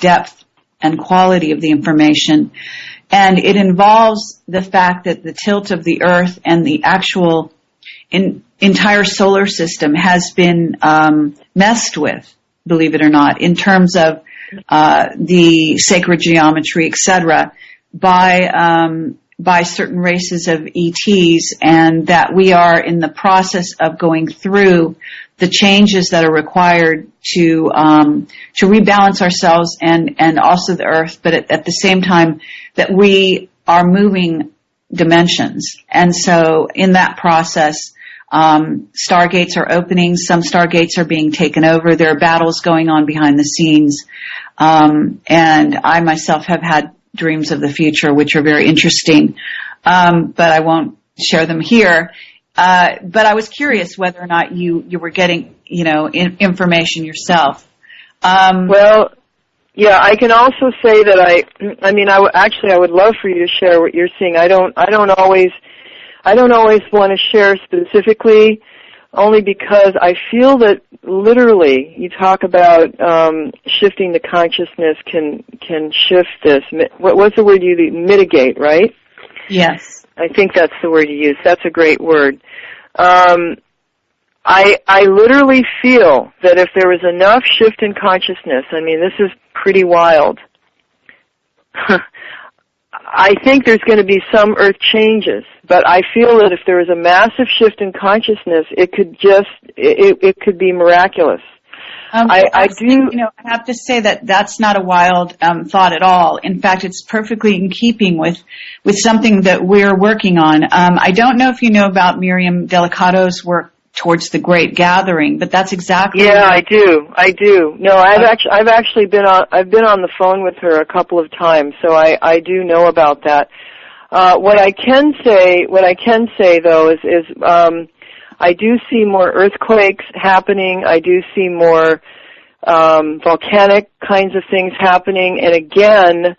depth and quality of the information. And it involves the fact that the tilt of the Earth and the actual entire solar system has been messed with, believe it or not, in terms of the sacred geometry, etc., by certain races of ETs, and that we are in the process of going through the changes that are required to rebalance ourselves and also the Earth, but at the same time that we are moving dimensions. And so in that process, stargates are opening, some stargates are being taken over, there are battles going on behind the scenes, and I myself have had dreams of the future, which are very interesting, but I won't share them here. But I was curious whether or not you were getting, information yourself. Well, yeah, I can also say that I would love for you to share what you're seeing. I don't always want to share specifically, only because I feel that literally you talk about shifting the consciousness can shift this. What's the word you use? Mitigate, right? Yes. I think that's the word you use. That's a great word. I literally feel that if there was enough shift in consciousness, this is pretty wild. I think there's going to be some earth changes, but I feel that if there was a massive shift in consciousness, it could be miraculous. I have to say that that's not a wild thought at all. In fact, it's perfectly in keeping with something that we're working on. I don't know if you know about Miriam Delicato's work towards the Great Gathering, but that's exactly. Yeah, I do. No, I've actually been on the phone with her a couple of times, so I do know about that. What I can say though is I do see more earthquakes happening. I do see more volcanic kinds of things happening. And again,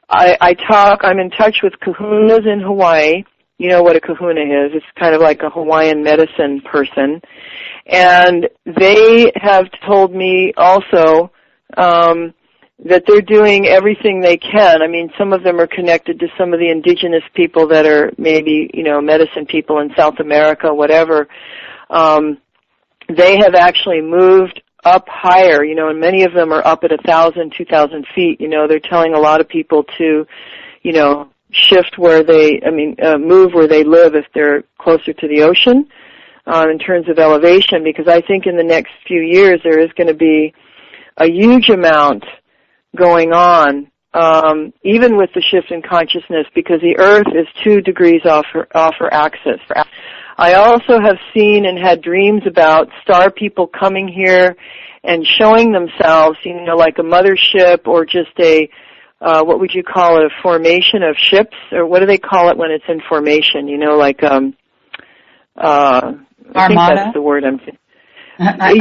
I'm in touch with kahunas in Hawaii. You know what a kahuna is. It's kind of like a Hawaiian medicine person. And they have told me also that they're doing everything they can. Some of them are connected to some of the indigenous people that are maybe, medicine people in South America, whatever. They have actually moved up higher, and many of them are up at 1,000, 2,000 feet. They're telling a lot of people to, shift where move where they live if they're closer to the ocean, in terms of elevation, because I think in the next few years there is going to be a huge amount going on, even with the shift in consciousness, because the Earth is 2 degrees off her axis. I also have seen and had dreams about star people coming here and showing themselves, like a mothership or just a, what would you call it, a formation of ships, or what do they call it when it's in formation? Like Armada? I think that's the word I'm thinking. Like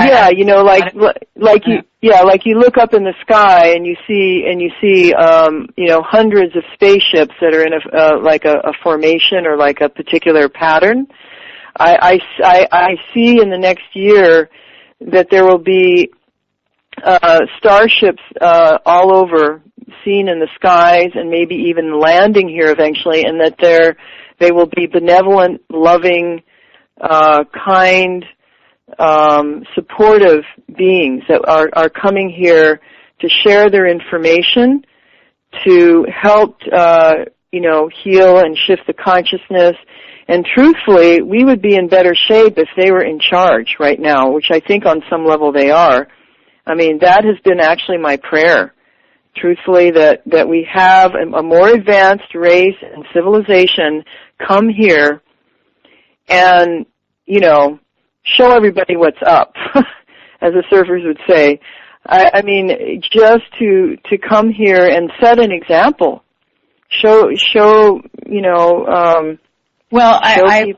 you look up in the sky and you see hundreds of spaceships that are in a formation or like a particular pattern. I see in the next year that there will be starships all over, seen in the skies, and maybe even landing here eventually, and that they will be benevolent, loving, kind, supportive beings that are coming here to share their information, to help heal and shift the consciousness. And truthfully, we would be in better shape if they were in charge right now, which I think on some level they are. That has been actually my prayer, truthfully, that we have a more advanced race and civilization come here and, show everybody what's up, as the surfers would say. Just to come here and set an example, show I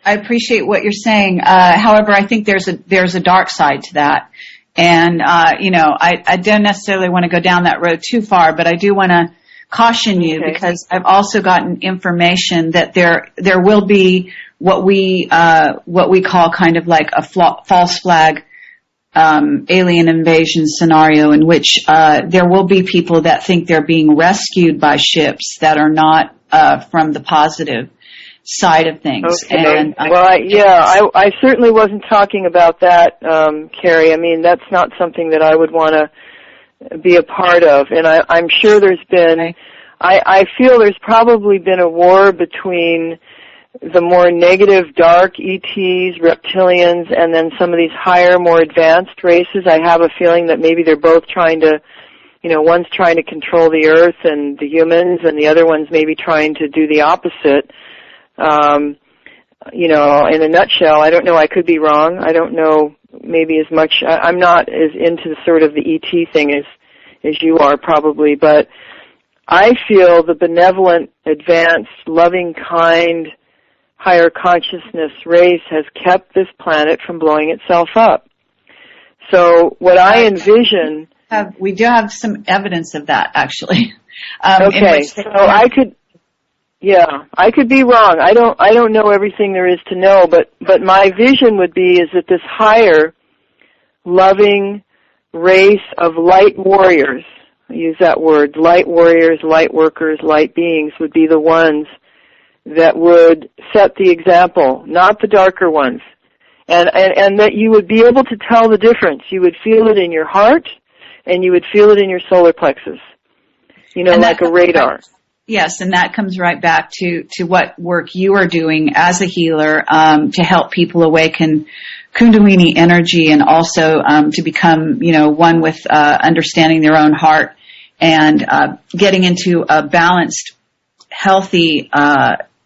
appreciate what you're saying. However, I think there's a dark side to that. And, I don't necessarily want to go down that road too far, but I do want to caution you, because I've also gotten information that there will be what we call kind of like a false flag alien invasion scenario in which there will be people that think they're being rescued by ships that are not from the positive side of things. Okay. And I certainly wasn't talking about that, Carrie. I mean, that's not something that I would want to be a part of. And I'm sure there's been, I feel there's probably been a war between the more negative, dark ETs, reptilians, and then some of these higher, more advanced races. I have a feeling that maybe they're both trying to, one's trying to control the Earth and the humans, and the other one's maybe trying to do the opposite. In a nutshell, I don't know, I could be wrong. I don't know maybe as much, I'm not as into sort of the ET thing as you are probably, but I feel the benevolent, advanced, loving, kind, higher consciousness race has kept this planet from blowing itself up. So what I envision... We do have some evidence of that, actually. Okay, so I could be wrong. I don't know everything there is to know, but my vision would be is that this higher, loving race of light warriors, I use that word, light warriors, light workers, light beings would be the ones that would set the example, not the darker ones. And that you would be able to tell the difference. You would feel it in your heart, and you would feel it in your solar plexus, like a radar. Yes, and that comes right back to what work you are doing as a healer to help people awaken Kundalini energy and also to become, one with understanding their own heart and getting into a balanced, healthy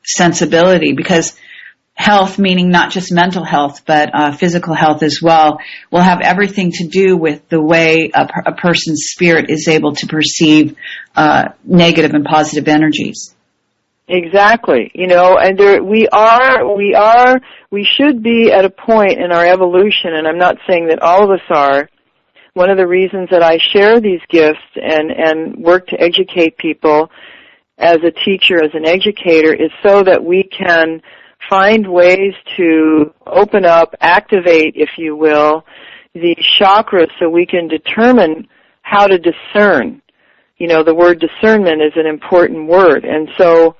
sensibility, because health, meaning not just mental health, but physical health as well, will have everything to do with the way a person's spirit is able to perceive negative and positive energies. Exactly. And we should be at a point in our evolution, and I'm not saying that all of us are. One of the reasons that I share these gifts and work to educate people as a teacher, as an educator, is so that we can find ways to open up, activate, if you will, the chakras so we can determine how to discern. The word discernment is an important word. And so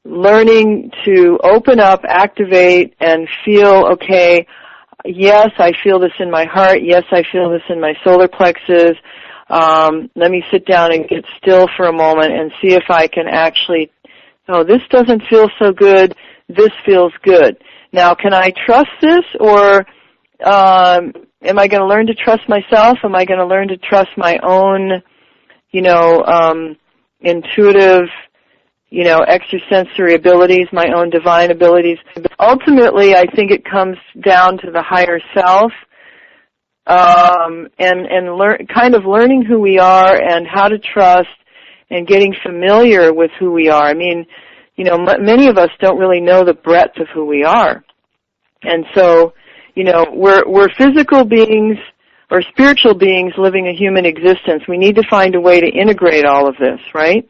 learning to open up, activate, and feel, okay, yes, I feel this in my heart. Yes, I feel this in my solar plexus. Let me sit down and get still for a moment and see if I can actually, this doesn't feel so good. This feels good. Now, can I trust this, or am I going to learn to trust myself? Am I going to learn to trust my own, intuitive, extrasensory abilities, my own divine abilities? Ultimately, I think it comes down to the higher self, and learning who we are and how to trust and getting familiar with who we are. I mean, many of us don't really know the breadth of who we are. And so, we're physical beings or spiritual beings living a human existence. We need to find a way to integrate all of this, right?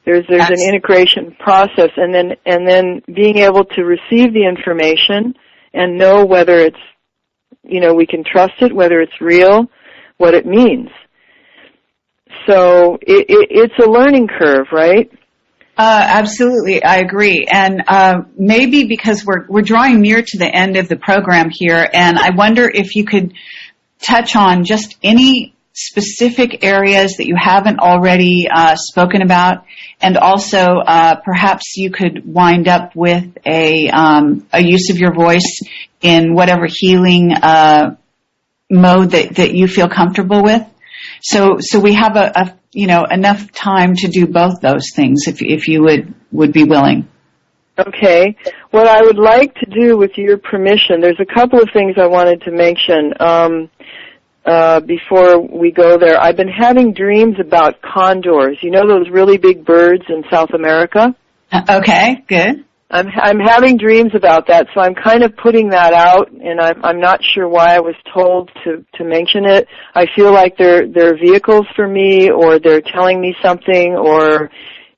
There's an integration process, and then being able to receive the information and know whether it's, we can trust it, whether it's real, what it means. So it's a learning curve, right? Absolutely, I agree. And maybe because we're drawing near to the end of the program here, and I wonder if you could touch on just any specific areas that you haven't already spoken about, and also perhaps you could wind up with a use of your voice in whatever healing mode that you feel comfortable with. So we have enough time to do both those things if you would be willing. Okay. What I would like to do, with your permission, there's a couple of things I wanted to mention before we go there. I've been having dreams about condors. You know those really big birds in South America? Okay, good. I'm having dreams about that, so I'm kind of putting that out, and I'm not sure why I was told to mention it. I feel like they're vehicles for me, or they're telling me something, or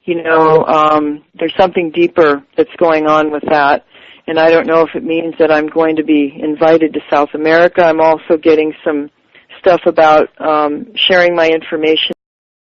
there's something deeper that's going on with that. and I don't know if it means that I'm going to be invited to South America. I'm also getting some stuff about sharing my information